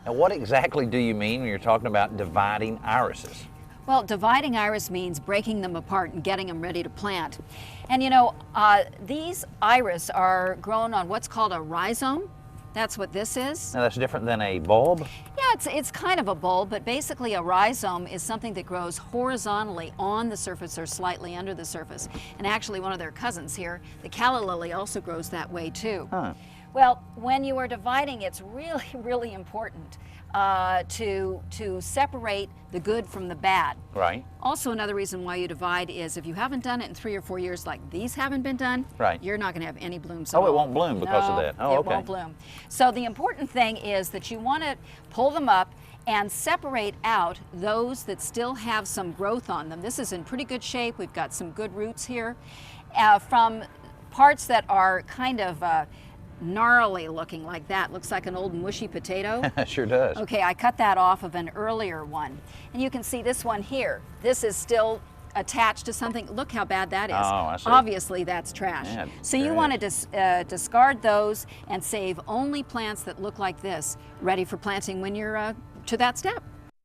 And what exactly do you mean when you're talking about dividing irises? Well, dividing iris means breaking them apart and getting them ready to plant. And these iris are grown on what's called a rhizome. That's what this is. Now that's different than a bulb? Yeah, it's kind of a bulb, but basically a rhizome is something that grows horizontally on the surface or slightly under the surface. And actually one of their cousins here, the calla lily, also grows that way too. Huh. Well, when you are dividing, it's really, really important to separate the good from the bad. Right. Also, another reason why you divide is if you haven't done it in 3 or 4 years, like these haven't been done, right, you're not going to have any blooms at all. Oh, it won't bloom because of that. Oh, it okay. won't bloom. So the important thing is that you want to pull them up and separate out those that still have some growth on them. This is in pretty good shape. We've got some good roots here. From parts that are kind of gnarly looking like that. Looks like an old mushy potato. Sure does. Okay, I cut that off of an earlier one. And you can see this one here. This is still attached to something. Look how bad that is. Oh, I see. Obviously that's trash. Yeah, so you want to discard those and save only plants that look like this, ready for planting when you're to that step.